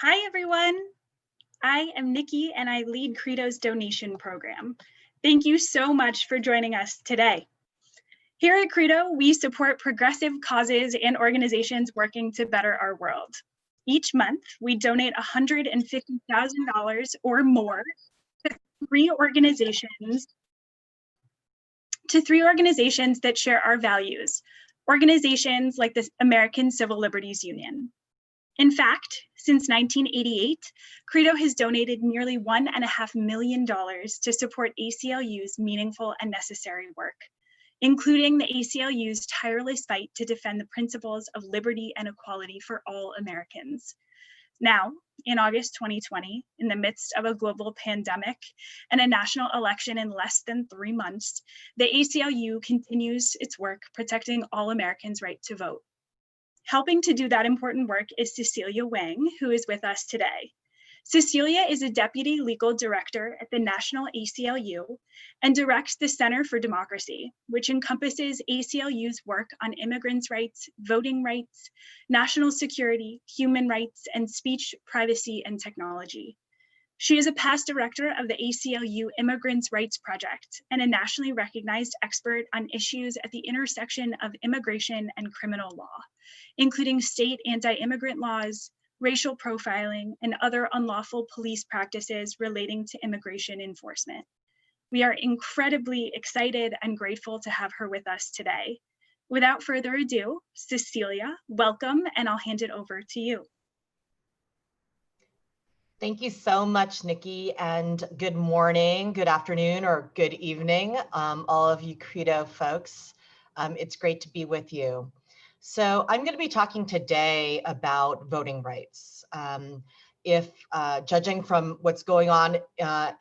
Hi, everyone. I am Nikki, and I lead CREDO's donation program. Thank you so much for joining us today. Here at CREDO, we support progressive causes and organizations working to better our world. Each month, we donate $150,000 or more to three organizations that share our values, organizations like the American Civil Liberties Union. In fact, since 1988, CREDO has donated nearly $1.5 million to support ACLU's meaningful and necessary work, including the ACLU's tireless fight to defend the principles of liberty and equality for all Americans. Now, in August 2020, in the midst of a global pandemic and a national election in less than 3 months, the ACLU continues its work protecting all Americans' right to vote. Helping to do that important work is Cecillia Wang, who is with us today. Cecillia is a Deputy Legal Director at the National ACLU and directs the Center for Democracy, which encompasses ACLU's work on immigrants' rights, voting rights, national security, human rights, and speech, privacy, and technology. She is a past director of the ACLU Immigrants' Rights Project and a nationally recognized expert on issues at the intersection of immigration and criminal law, including state anti-immigrant laws, racial profiling, and other unlawful police practices relating to immigration enforcement. We are incredibly excited and grateful to have her with us today. Without further ado, Cecillia, welcome, and I'll hand it over to you. Thank you so much, Nikki, and good morning, good afternoon, or good evening, all of you CREDO folks. It's great to be with you. So I'm going to be talking today about voting rights. Judging from what's going on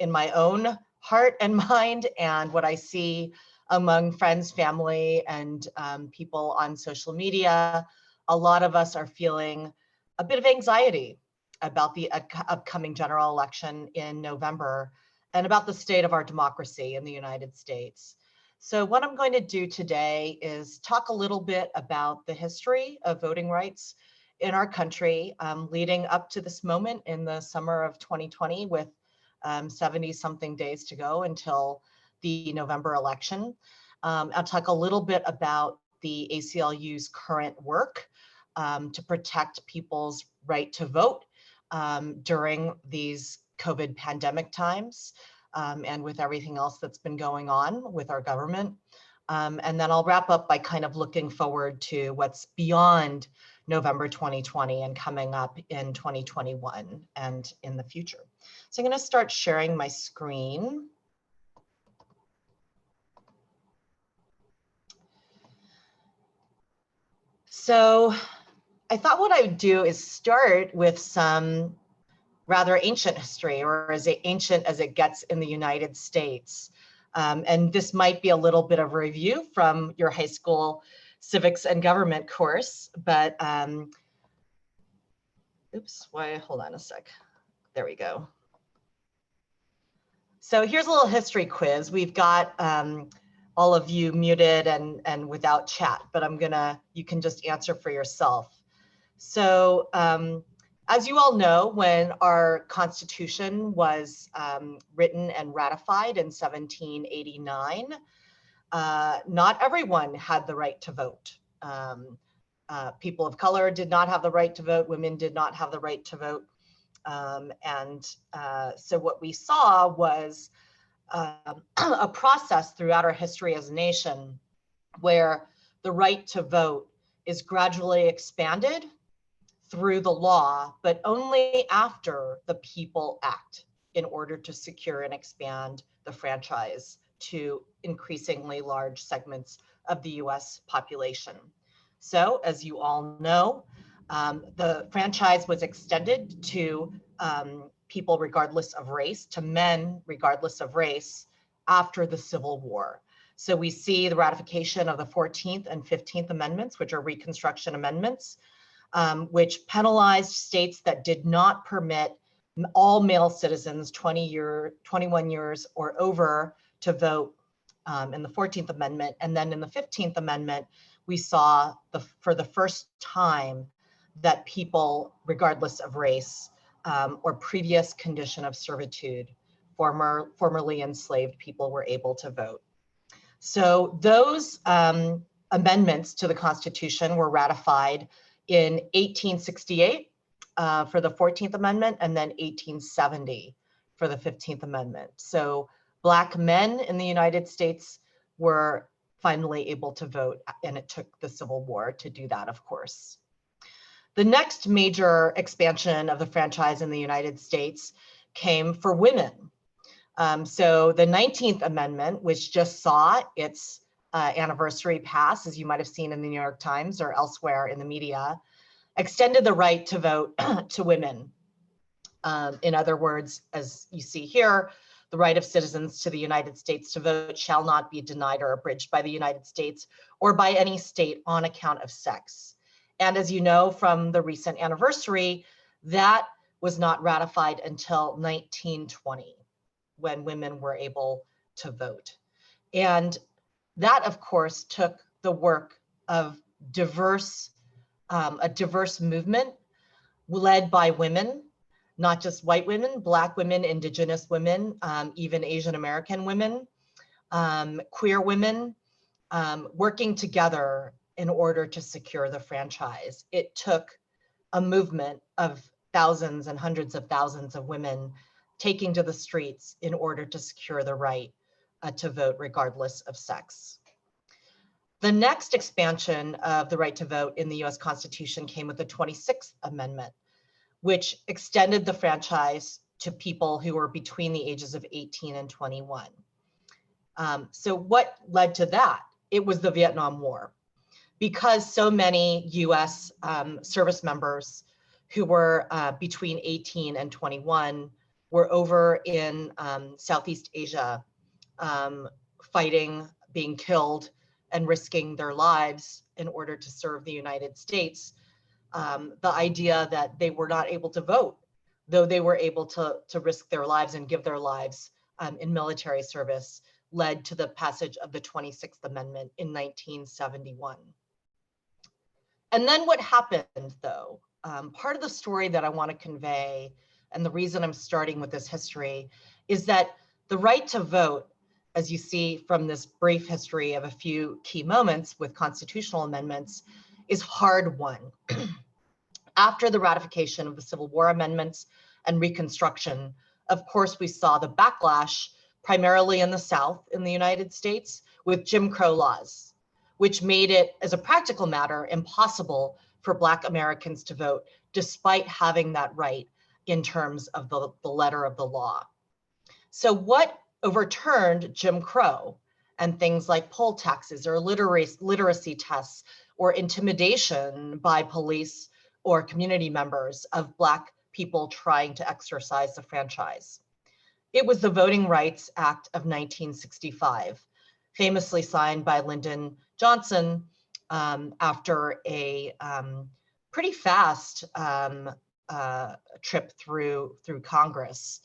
in my own heart and mind and what I see among friends, family, and people on social media, a lot of us are feeling a bit of anxiety about the upcoming general election in November and about the state of our democracy in the United States. So what I'm going to do today is talk a little bit about the history of voting rights in our country leading up to this moment in the summer of 2020 with 70-something days to go until the November election. I'll talk a little bit about the ACLU's current work to protect people's right to vote during these COVID pandemic times and with everything else that's been going on with our government. And then I'll wrap up by kind of looking forward to what's beyond November 2020 and coming up in 2021 and in the future. So I'm going to start sharing my screen. So I thought what I would do is start with some rather ancient history, or as ancient as it gets in the United States. And this might be a little bit of a review from your high school civics and government course, but hold on a sec. There we go. So here's a little history quiz. We've got all of you muted and without chat, but you can just answer for yourself. So as you all know, when our Constitution was written and ratified in 1789, not everyone had the right to vote. People of color did not have the right to vote. Women did not have the right to vote. So what we saw was a process throughout our history as a nation where the right to vote is gradually expanded through the law, but only after the people act in order to secure and expand the franchise to increasingly large segments of the US population. So as you all know, the franchise was extended to people regardless of race, to men regardless of race after the Civil War. So we see the ratification of the 14th and 15th Amendments, which are Reconstruction Amendments, which penalized states that did not permit all male citizens 21 years or over to vote in the 14th Amendment. And then in the 15th Amendment, we saw for the first time that people, regardless of race, or previous condition of servitude, formerly enslaved people were able to vote. So those amendments to the Constitution were ratified in 1868 for the 14th Amendment, and then 1870 for the 15th Amendment. So Black men in the United States were finally able to vote, and it took the Civil War to do that, of course. The next major expansion of the franchise in the United States came for women. So the 19th Amendment, which just saw its anniversary pass, as you might have seen in the New York Times or elsewhere in the media, extended the right to vote to women. In other words, as you see here, the right of citizens to the United States to vote shall not be denied or abridged by the United States or by any state on account of sex. And as you know from the recent anniversary, that was not ratified until 1920, when women were able to vote. And that, of course, took the work of a diverse movement led by women, not just white women, Black women, Indigenous women, even Asian American women, queer women, working together in order to secure the franchise. It took a movement of thousands and hundreds of thousands of women taking to the streets in order to secure the right to vote regardless of sex. The next expansion of the right to vote in the US Constitution came with the 26th Amendment, which extended the franchise to people who were between the ages of 18 and 21. So what led to that? It was the Vietnam War. Because so many US service members who were between 18 and 21 were over in Southeast Asia, fighting, being killed, and risking their lives in order to serve the United States. The idea that they were not able to vote, though they were able to risk their lives and give their lives in military service, led to the passage of the 26th Amendment in 1971. And then what happened, though? Part of the story that I want to convey, and the reason I'm starting with this history, is that the right to vote, as you see from this brief history of a few key moments with constitutional amendments, is hard won. After the ratification of the Civil War amendments and Reconstruction, of course, we saw the backlash primarily in the South in the United States with Jim Crow laws, which made it, as a practical matter, impossible for Black Americans to vote, despite having that right in terms of the letter of the law. So what overturned Jim Crow and things like poll taxes or literacy tests or intimidation by police or community members of Black people trying to exercise the franchise? It was the Voting Rights Act of 1965, famously signed by Lyndon Johnson after a pretty fast trip through Congress.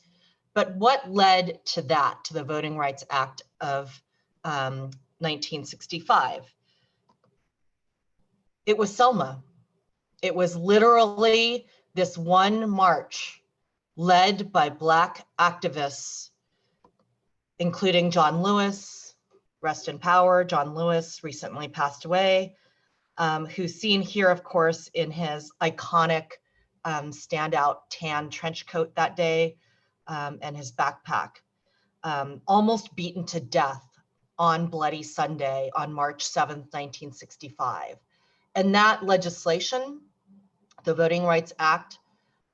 But what led to that, to the Voting Rights Act of 1965? It was Selma. It was literally this one march led by Black activists, including John Lewis, rest in power. John Lewis recently passed away, who's seen here, of course, in his iconic standout tan trench coat that day and his backpack, almost beaten to death on Bloody Sunday on March 7th, 1965. And that legislation, the Voting Rights Act,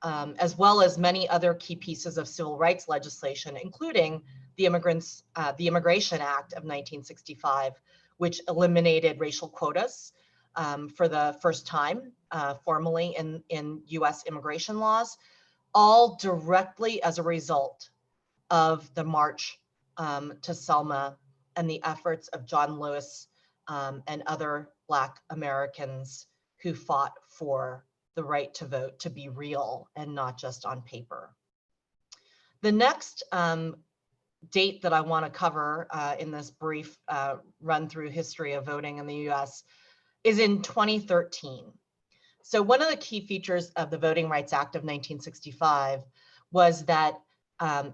as well as many other key pieces of civil rights legislation, including the Immigration Act of 1965, which eliminated racial quotas for the first time formally in US immigration laws, all directly as a result of the march to Selma and the efforts of John Lewis and other Black Americans who fought for the right to vote to be real and not just on paper. The next date that I want to cover in this brief run through history of voting in the US is in 2013. So one of the key features of the Voting Rights Act of 1965 was that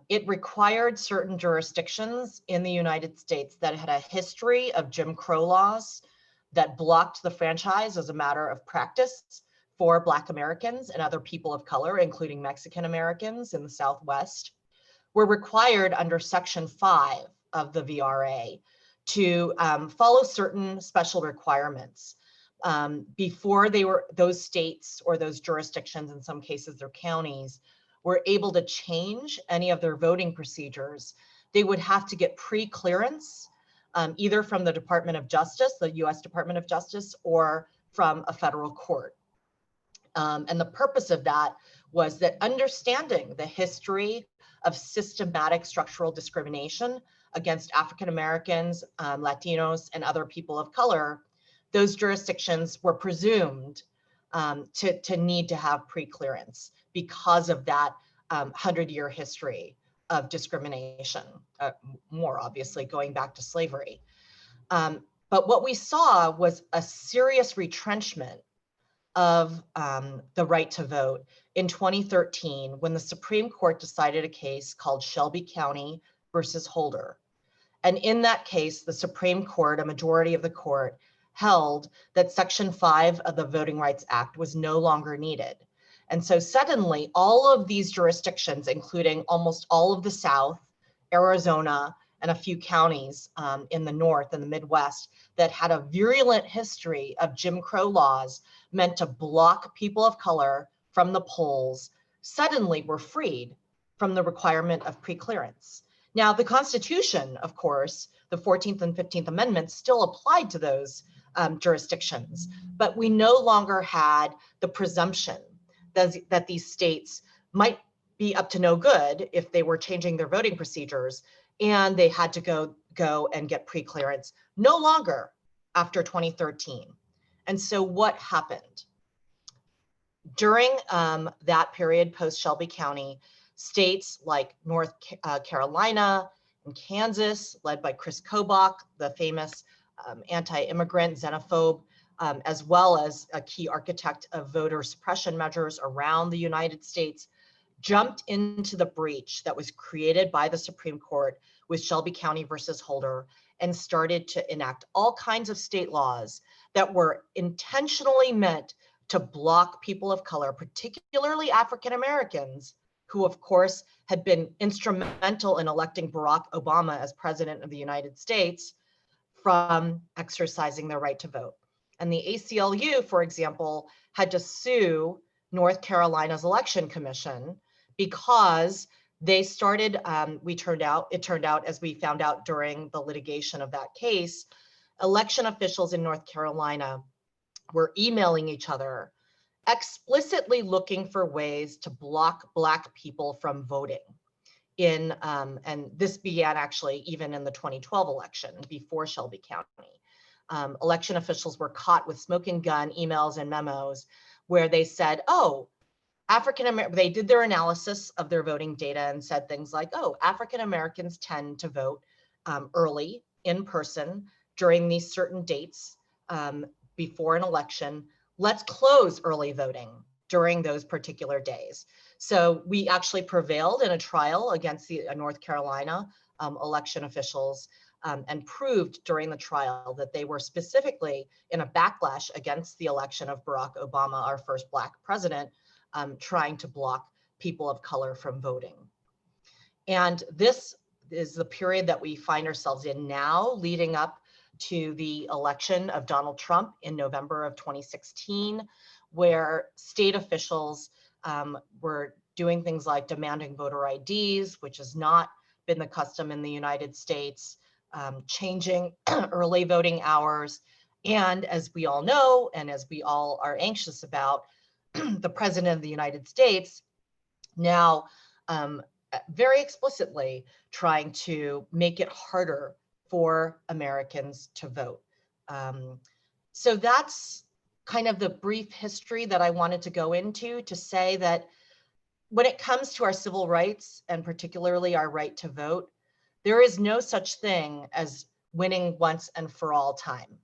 it required certain jurisdictions in the United States that had a history of Jim Crow laws that blocked the franchise as a matter of practice for Black Americans and other people of color, including Mexican Americans in the Southwest, were required under Section 5 of the VRA to follow certain special requirements. Before those states or those jurisdictions, in some cases their counties, were able to change any of their voting procedures, they would have to get pre-clearance, either from the Department of Justice, the US Department of Justice, or from a federal court. And the purpose of that was that understanding the history of systematic structural discrimination against African Americans, Latinos, and other people of color, those jurisdictions were presumed to need to have pre-clearance because of that 100-year history of discrimination, more obviously going back to slavery. But what we saw was a serious retrenchment of the right to vote in 2013 when the Supreme Court decided a case called Shelby County versus Holder. And in that case, the Supreme Court, a majority of the court, held that Section 5 of the Voting Rights Act was no longer needed. And so suddenly all of these jurisdictions, including almost all of the South, Arizona, and a few counties in the North and the Midwest that had a virulent history of Jim Crow laws meant to block people of color from the polls, suddenly were freed from the requirement of pre-clearance. Now, the Constitution, of course, the 14th and 15th Amendments still applied to those jurisdictions, but we no longer had the presumption that these states might be up to no good if they were changing their voting procedures and they had to go and get pre-clearance, no longer after 2013. And so what happened? During that period post Shelby County, states like North Carolina and Kansas, led by Chris Kobach, the famous anti-immigrant xenophobe, as well as a key architect of voter suppression measures around the United States, jumped into the breach that was created by the Supreme Court with Shelby County versus Holder and started to enact all kinds of state laws that were intentionally meant to block people of color, particularly African Americans, who of course had been instrumental in electing Barack Obama as president of the United States, from exercising their right to vote. And the ACLU, for example, had to sue North Carolina's election commission because they started, it turned out, as we found out during the litigation of that case, election officials in North Carolina were emailing each other, explicitly looking for ways to block Black people from voting. And this began actually even in the 2012 election before Shelby County. Election officials were caught with smoking gun emails and memos where they said, oh, they did their analysis of their voting data and said things like, oh, African Americans tend to vote early in person during these certain dates before an election. Let's close early voting during those particular days. So we actually prevailed in a trial against the North Carolina election officials and proved during the trial that they were specifically in a backlash against the election of Barack Obama, our first Black president, trying to block people of color from voting. And this is the period that we find ourselves in now, leading up to the election of Donald Trump in November of 2016, where state officials were doing things like demanding voter IDs, which has not been the custom in the United States, changing early voting hours. And as we all know, and as we all are anxious about, the President of the United States now very explicitly trying to make it harder for Americans to vote. So that's kind of the brief history that I wanted to go into to say that when it comes to our civil rights, and particularly our right to vote, there is no such thing as winning once and for all time.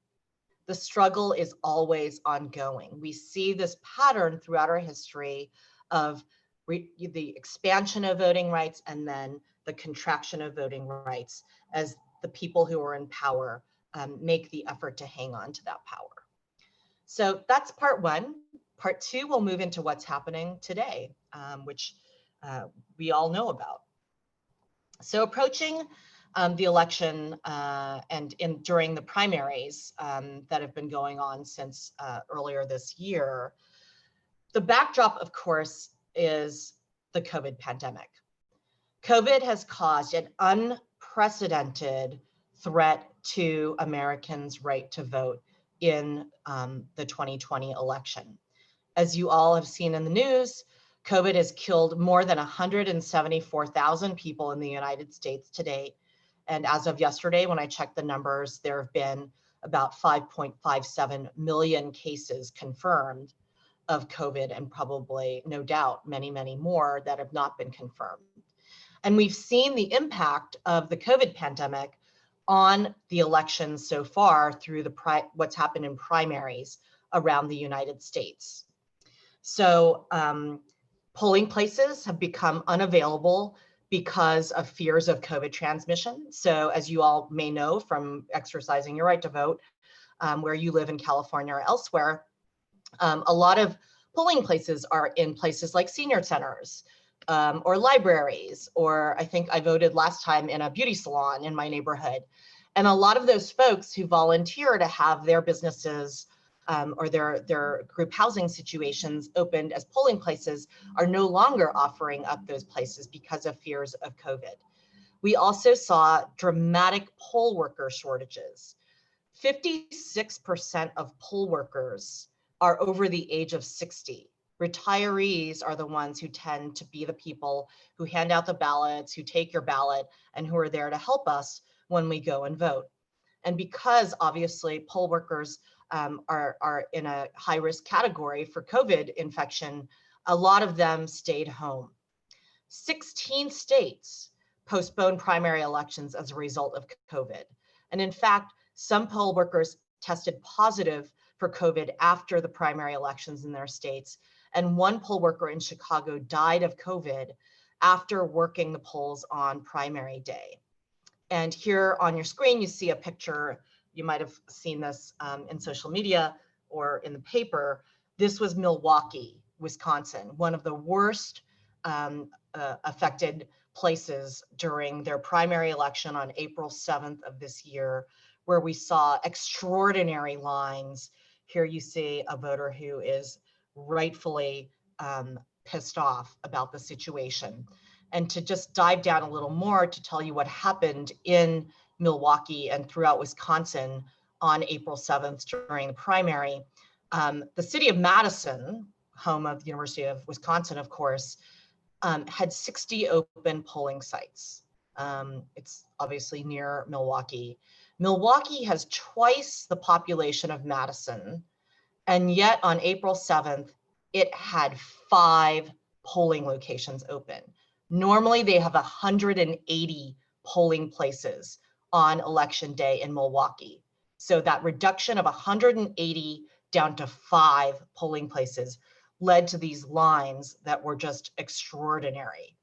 the struggle is always ongoing. We see this pattern throughout our history of the expansion of voting rights and then the contraction of voting rights as the people who are in power make the effort to hang on to that power. So that's part one. Part two, we'll move into what's happening today, which we all know about. So approaching the election and during the primaries that have been going on since earlier this year, the backdrop, of course, is the COVID pandemic. COVID has caused an unprecedented threat to Americans' right to vote in the 2020 election. As you all have seen in the news, COVID has killed more than 174,000 people in the United States to date. And as of yesterday, when I checked the numbers, there have been about 5.57 million cases confirmed of COVID, and probably, no doubt, many, many more that have not been confirmed. And we've seen the impact of the COVID pandemic on the elections so far through what's happened in primaries around the United States. So polling places have become unavailable because of fears of COVID transmission. So as you all may know from exercising your right to vote, where you live in California or elsewhere, a lot of polling places are in places like senior centers or libraries, or I think I voted last time in a beauty salon in my neighborhood. And a lot of those folks who volunteer to have their businesses or their group housing situations opened as polling places are no longer offering up those places because of fears of COVID. We also saw dramatic poll worker shortages. 56% of poll workers are over the age of 60. Retirees are the ones who tend to be the people who hand out the ballots, who take your ballot, and who are there to help us when we go and vote. And because obviously poll workers are in a high risk category for COVID infection, a lot of them stayed home. 16 states postponed primary elections as a result of COVID. And in fact, some poll workers tested positive for COVID after the primary elections in their states. And one poll worker in Chicago died of COVID after working the polls on primary day. And here on your screen, you see a picture. You might have seen this in social media or in the paper. This was Milwaukee, Wisconsin, one of the worst affected places during their primary election on April 7th of this year, where we saw extraordinary lines. Here you see a voter who is rightfully pissed off about the situation. And to just dive down a little more to tell you what happened in Milwaukee and throughout Wisconsin on April 7th during the primary, the city of Madison, home of the University of Wisconsin, of course, had 60 open polling sites. It's obviously near Milwaukee. Milwaukee has twice the population of Madison, and yet on April 7th, it had 5 polling locations open. Normally they have 180 polling places on election day in Milwaukee. So that reduction of 180 down to 5 polling places led to these lines that were just extraordinary.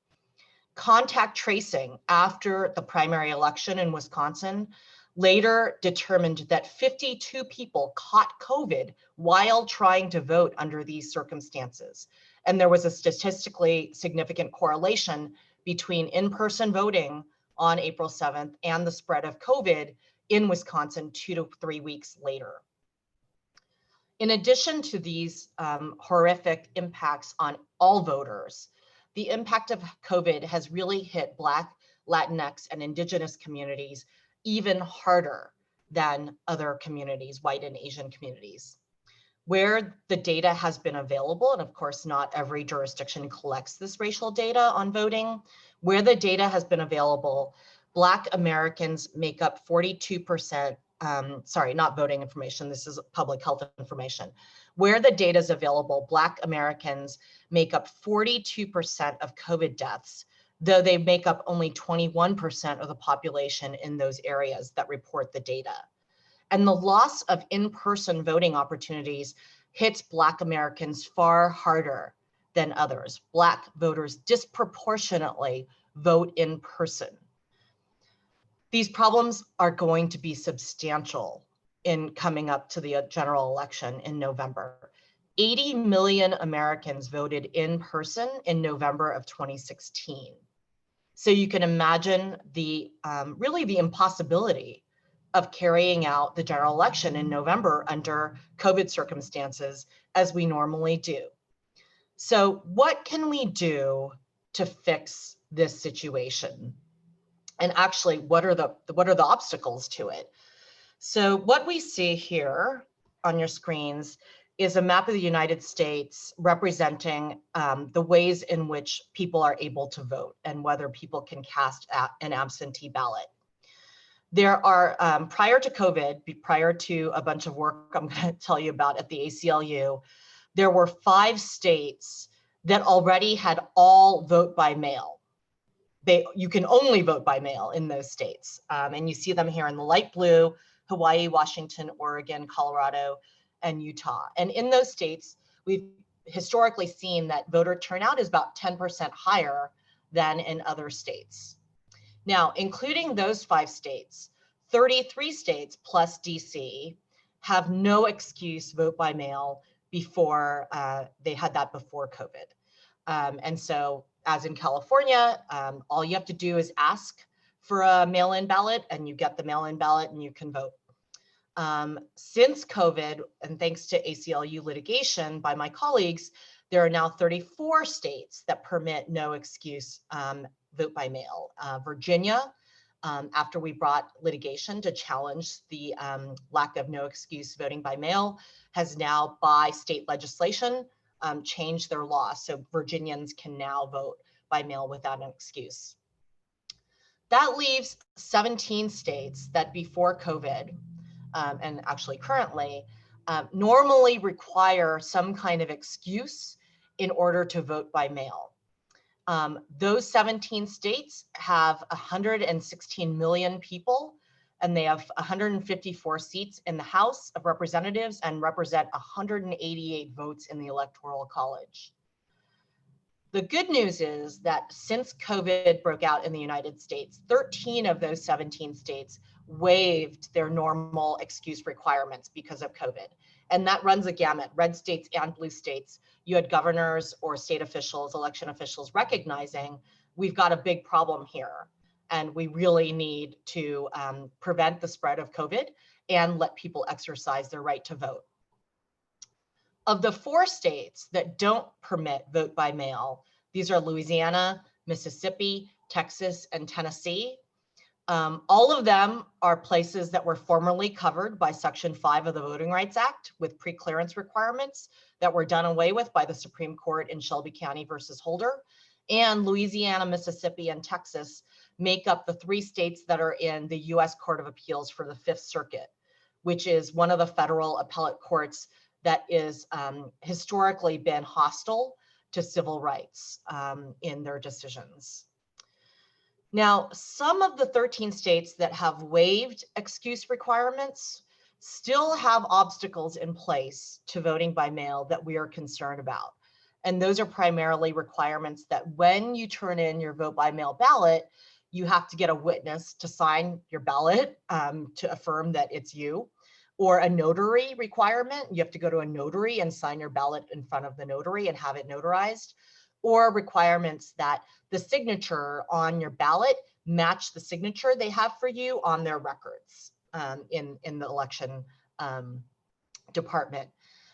Contact tracing after the primary election in Wisconsin later determined that 52 people caught COVID while trying to vote under these circumstances. And there was a statistically significant correlation between in-person voting on April 7th and the spread of COVID in Wisconsin 2 to 3 weeks later. In addition to these horrific impacts on all voters, the impact of COVID has really hit Black, Latinx, and Indigenous communities even harder than other communities, white and Asian communities. Where the data has been available, and of course not every jurisdiction collects this racial data on voting, where the data has been available, Black Americans make up 42%, sorry, not voting information, this is public health information. Where the data is available, Black Americans make up 42% of COVID deaths, though they make up only 21% of the population in those areas that report the data. And the loss of in-person voting opportunities hits Black Americans far harder than others. Black voters disproportionately vote in person. These problems are going to be substantial in coming up to the general election in November. 80 million Americans voted in person in November of 2016. So you can imagine the really the impossibility of carrying out the general election in November under COVID circumstances as we normally do. So what can we do to fix this situation? And actually, what are the obstacles to it? So what we see here on your screens is a map of the United States representing the ways in which people are able to vote and whether people can cast an absentee ballot. There are, prior to COVID, prior to a bunch of work I'm going to tell you about at the ACLU, there were 5 states that already had all vote by mail. You can only vote by mail in those states. And you see them here in the light blue: Hawaii, Washington, Oregon, Colorado, and Utah. And in those states, we've historically seen that voter turnout is about 10% higher than in other states. Now, including those 5 states, 33 states plus DC have no excuse vote by mail before they had that before COVID. And so, as in California, all you have to do is ask for a mail-in ballot and you get the mail-in ballot and you can vote. Since COVID, and thanks to ACLU litigation by my colleagues, there are now 34 states that permit no excuse vote by mail. Virginia, after we brought litigation to challenge the lack of no excuse voting by mail, has now, by state legislation, changed their law. So Virginians can now vote by mail without an excuse. That leaves 17 states that before COVID, and actually currently, normally require some kind of excuse in order to vote by mail. Those 17 states have 116 million people, and they have 154 seats in the House of Representatives and represent 188 votes in the Electoral College. The good news is that since COVID broke out in the United States, 13 of those 17 states waived their normal excuse requirements because of COVID. And that runs a gamut, red states and blue states. You had governors or state officials, election officials recognizing we've got a big problem here and we really need to prevent the spread of COVID and let people exercise their right to vote. Of the 4 states that don't permit vote by mail, these are Louisiana, Mississippi, Texas, and Tennessee. All of them are places that were formerly covered by Section 5 of the Voting Rights Act with pre-clearance requirements that were done away with by the Supreme Court in Shelby County versus Holder. And Louisiana, Mississippi, and Texas make up the 3 states that are in the U.S. Court of Appeals for the Fifth Circuit, which is one of the federal appellate courts that is historically been hostile to civil rights in their decisions. Now, some of the 13 states that have waived excuse requirements still have obstacles in place to voting by mail that we are concerned about. And those are primarily requirements that when you turn in your vote by mail ballot, you have to get a witness to sign your ballot to affirm that it's you, or a notary requirement. You have to go to a notary and sign your ballot in front of the notary and have it notarized, or requirements that the signature on your ballot match the signature they have for you on their records in the election department.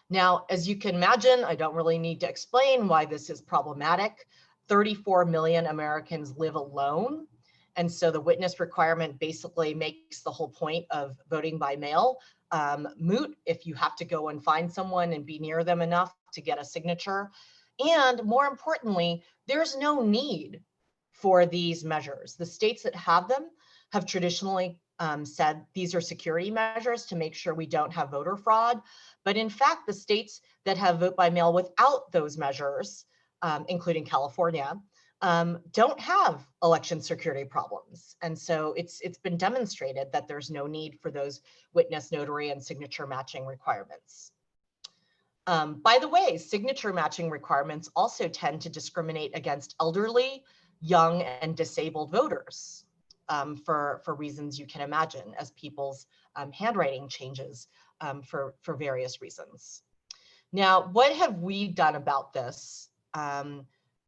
Now, as you can imagine, I don't really need to explain why this is problematic. 34 million Americans live alone. And so the witness requirement basically makes the whole point of voting by mail moot if you have to go and find someone and be near them enough to get a signature. And more importantly, there's no need for these measures. The states that have them have traditionally said these are security measures to make sure we don't have voter fraud. But in fact, the states that have vote by mail without those measures, including California, don't have election security problems. And so it's been demonstrated that there's no need for those witness, notary, and signature matching requirements. By the way, signature matching requirements also tend to discriminate against elderly, young, and disabled voters for reasons you can imagine, as people's handwriting changes for various reasons. Now, what have we done about this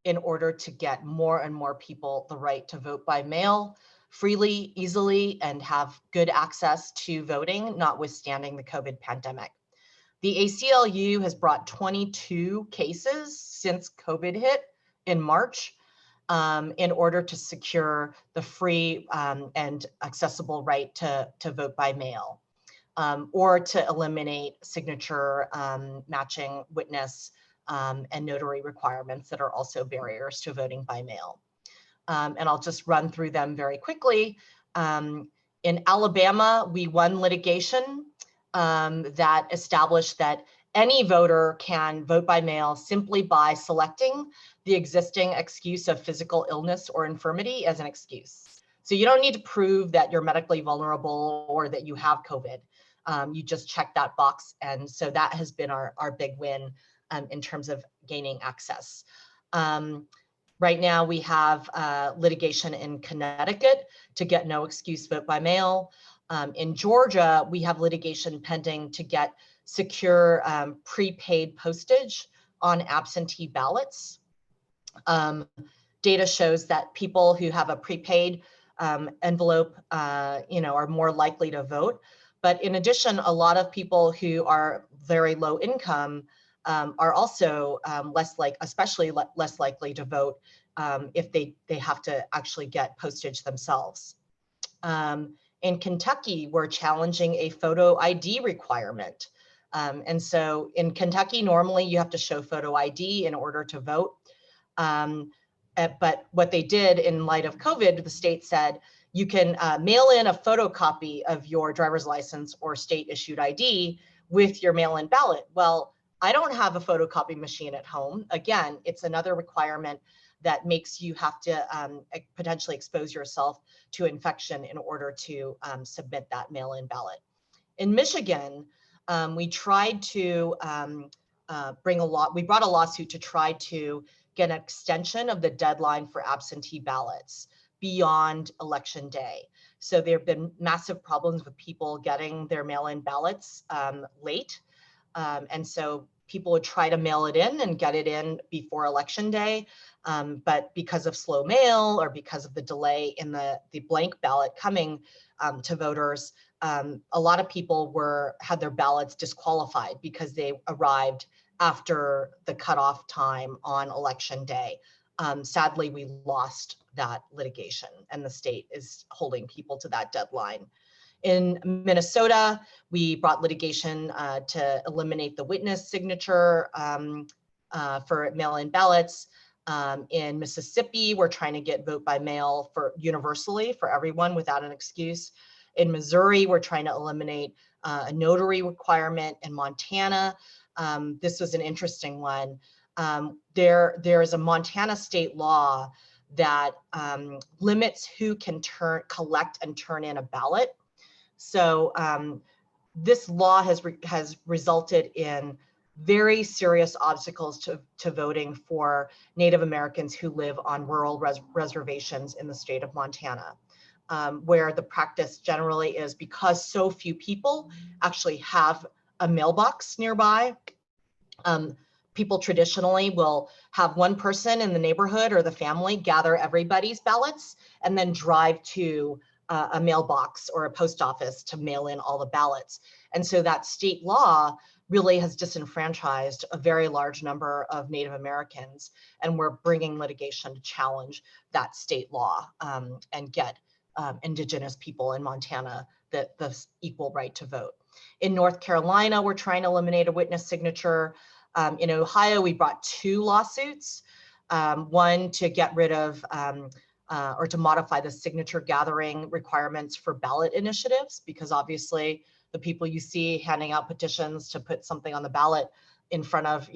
in order to get more and more people the right to vote by mail freely, easily, and have good access to voting, notwithstanding the COVID pandemic? The ACLU has brought 22 cases since COVID hit in March in order to secure the free and accessible right to vote by mail, or to eliminate signature matching, witness, and notary requirements that are also barriers to voting by mail. And I'll just run through them very quickly. In Alabama, we won litigation that established that any voter can vote by mail simply by selecting the existing excuse of physical illness or infirmity as an excuse. So you don't need to prove that you're medically vulnerable or that you have COVID. You just check that box. And so that has been our big win in terms of gaining access. Right now we have litigation in Connecticut to get no excuse vote by mail. In Georgia, we have litigation pending to get secure prepaid postage on absentee ballots. Data shows that people who have a prepaid envelope, are more likely to vote. But in addition, a lot of people who are very low income are also less likely to vote if they have to actually get postage themselves. In Kentucky, we're challenging a photo ID requirement. And so in Kentucky, normally you have to show photo ID in order to vote. But what they did in light of COVID, the state said, you can mail in a photocopy of your driver's license or state issued ID with your mail-in ballot. Well, I don't have a photocopy machine at home. Again, it's another requirement that makes you have to potentially expose yourself to infection in order to submit that mail-in ballot. In Michigan, we tried to we brought a lawsuit to try to get an extension of the deadline for absentee ballots beyond election day. So there have been massive problems with people getting their mail-in ballots late. And so people would try to mail it in and get it in before election day. But because of slow mail or because of the delay in the blank ballot coming to voters, a lot of people had their ballots disqualified because they arrived after the cutoff time on election day. Sadly, we lost that litigation and the state is holding people to that deadline. In Minnesota, we brought litigation to eliminate the witness signature for mail-in ballots. In Mississippi, we're trying to get vote by mail universally for everyone without an excuse. In Missouri, we're trying to eliminate a notary requirement. In Montana, this was an interesting one. There is a Montana state law that limits who can collect and turn in a ballot. So this law has resulted in very serious obstacles to voting for Native Americans who live on rural reservations in the state of Montana, where the practice generally is, because so few people actually have a mailbox nearby, people traditionally will have one person in the neighborhood or the family gather everybody's ballots and then drive to a mailbox or a post office to mail in all the ballots. And so that state law really has disenfranchised a very large number of Native Americans. And we're bringing litigation to challenge that state law and get Indigenous people in Montana the equal right to vote. In North Carolina, we're trying to eliminate a witness signature. In Ohio, we brought 2 lawsuits, one to get rid of or to modify the signature gathering requirements for ballot initiatives, because obviously the people you see handing out petitions to put something on the ballot in front of,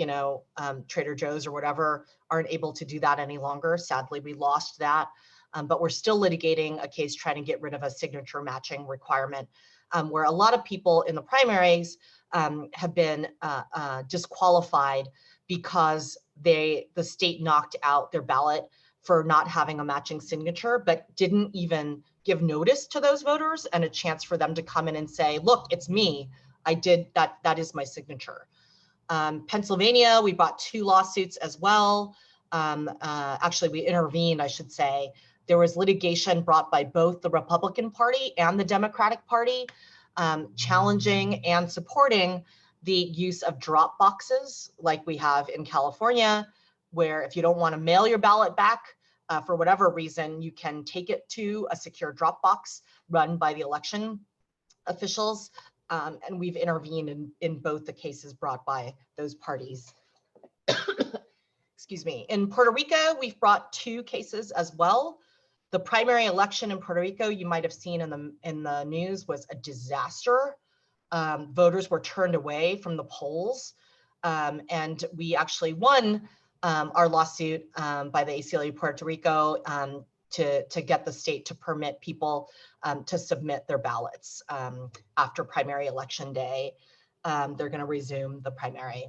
Trader Joe's or whatever, aren't able to do that any longer. Sadly, we lost that. But we're still litigating a case trying to get rid of a signature matching requirement, where a lot of people in the primaries have been disqualified because the state knocked out their ballot for not having a matching signature, but didn't even give notice to those voters and a chance for them to come in and say, look, it's me. I did that. That is my signature. Pennsylvania, we brought 2 lawsuits as well. Actually, we intervened, I should say. There was litigation brought by both the Republican Party and the Democratic Party, challenging and supporting the use of drop boxes like we have in California, where if you don't want to mail your ballot back for whatever reason, you can take it to a secure drop box run by the election officials. And we've intervened in both the cases brought by those parties. Excuse me. In Puerto Rico, we've brought 2 cases as well. The primary election in Puerto Rico, you might have seen in the news, was a disaster. Voters were turned away from the polls, and we actually won our lawsuit by the ACLU Puerto Rico to get the state to permit people to submit their ballots after primary election day. They're going to resume the primary.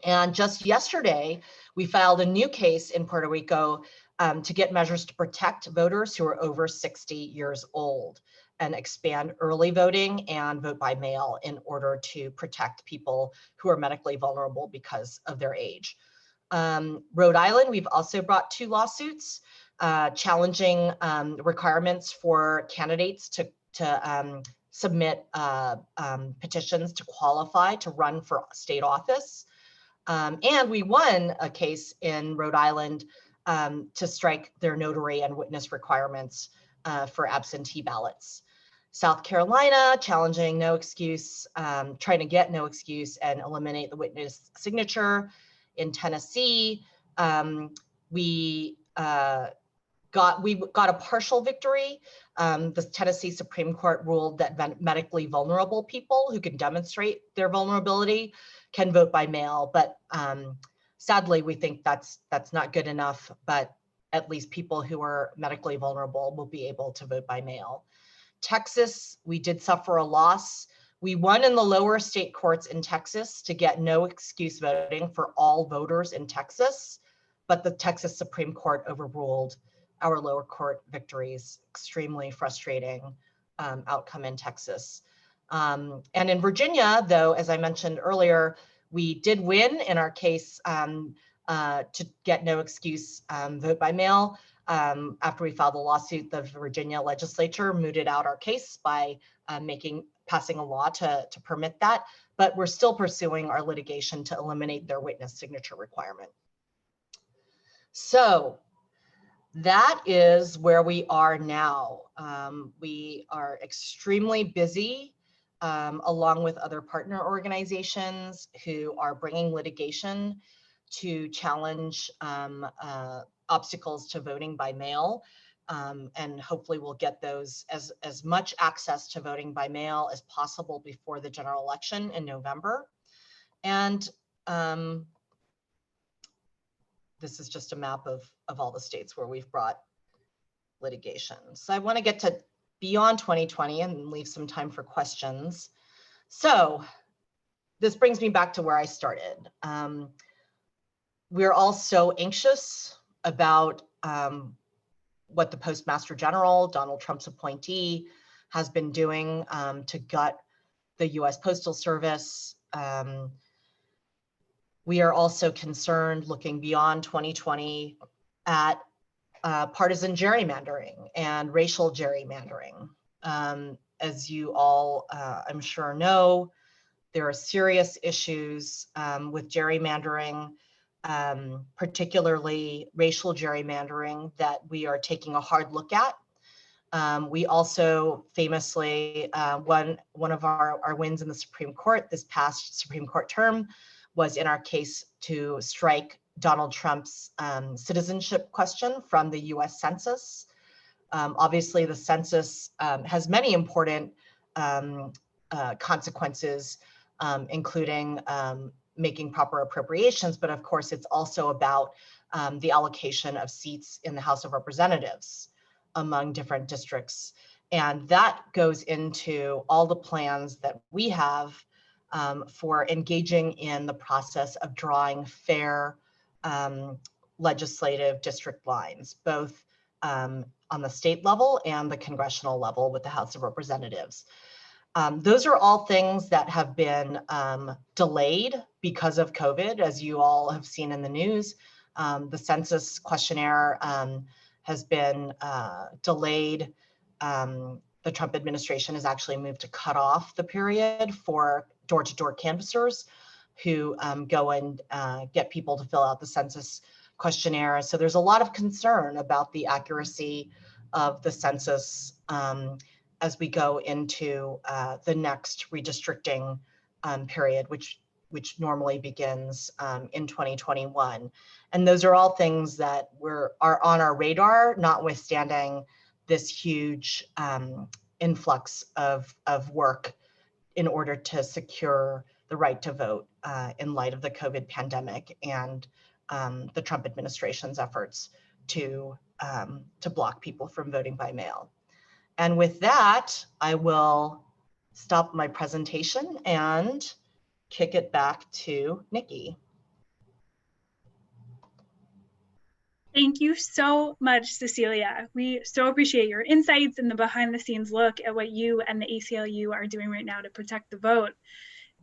And just yesterday, we filed a new case in Puerto Rico to get measures to protect voters who are over 60 years old and expand early voting and vote by mail in order to protect people who are medically vulnerable because of their age. Rhode Island, we've also brought 2 lawsuits challenging requirements for candidates to submit petitions to qualify to run for state office. And we won a case in Rhode Island to strike their notary and witness requirements for absentee ballots. South Carolina, challenging no excuse, trying to get no excuse and eliminate the witness signature. In Tennessee, we got a partial victory. The Tennessee Supreme Court ruled that medically vulnerable people who can demonstrate their vulnerability can vote by mail, but sadly, we think that's not good enough, but at least people who are medically vulnerable will be able to vote by mail. Texas, we did suffer a loss. We won in the lower state courts in Texas to get no excuse voting for all voters in Texas, but the Texas Supreme Court overruled our lower court victories. Extremely frustrating outcome in Texas. And in Virginia, though, as I mentioned earlier, we did win in our case to get no excuse vote by mail. After we filed the lawsuit, the Virginia legislature mooted out our case by passing a law to permit that, but we're still pursuing our litigation to eliminate their witness signature requirement. So that is where we are now. We are extremely busy, along with other partner organizations who are bringing litigation to challenge obstacles to voting by mail. And hopefully we'll get those as much access to voting by mail as possible before the general election in November. And this is just a map of all the states where we've brought litigation. So I want to get to beyond 2020 and leave some time for questions. So this brings me back to where I started. We're all so anxious about what the Postmaster General, Donald Trump's appointee, has been doing to gut the US Postal Service. We are also concerned, looking beyond 2020, at partisan gerrymandering and racial gerrymandering. As you all, I'm sure, know, there are serious issues with gerrymandering, particularly racial gerrymandering, that we are taking a hard look at. We also famously, one of our wins in the Supreme Court this past Supreme Court term was in our case to strike Donald Trump's citizenship question from the US Census. Obviously, the census has many important consequences, including making proper appropriations, but of course it's also about the allocation of seats in the House of Representatives among different districts. And that goes into all the plans that we have for engaging in the process of drawing fair legislative district lines, both on the state level and the congressional level with the House of Representatives. Those are all things that have been delayed because of COVID, as you all have seen in the news. The census questionnaire has been delayed. The Trump administration has actually moved to cut off the period for door-to-door canvassers who go and get people to fill out the census questionnaire. So there's a lot of concern about the accuracy of the census as we go into the next redistricting period, which normally begins in 2021. And those are all things that are on our radar, notwithstanding this huge influx of work in order to secure the right to vote in light of the COVID pandemic and the Trump administration's efforts to block people from voting by mail. And with that, I will stop my presentation and kick it back to Nikki. Thank you so much, Cecilia. We so appreciate your insights and the behind the scenes look at what you and the ACLU are doing right now to protect the vote.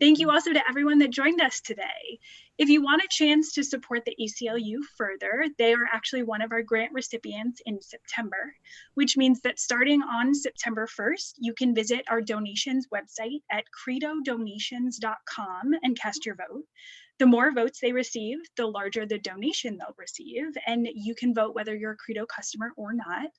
Thank you also to everyone that joined us today. If you want a chance to support the ACLU further, they are actually one of our grant recipients in September, which means that starting on September 1st, you can visit our donations website at credodonations.com and cast your vote. The more votes they receive, the larger the donation they'll receive, and you can vote whether you're a CREDO customer or not.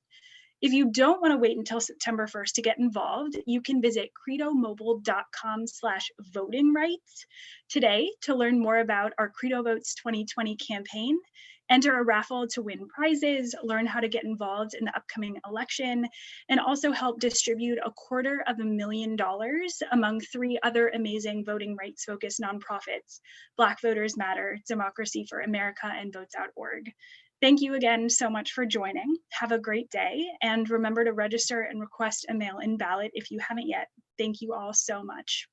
If you don't want to wait until September 1st to get involved, you can visit credomobile.com/voting rights today to learn more about our CREDO Votes 2020 campaign, enter a raffle to win prizes, learn how to get involved in the upcoming election, and also help distribute $250,000 among 3 other amazing voting rights focused nonprofits: Black Voters Matter, Democracy for America, and Votes.org. Thank you again so much for joining. Have a great day, and remember to register and request a mail-in ballot if you haven't yet. Thank you all so much.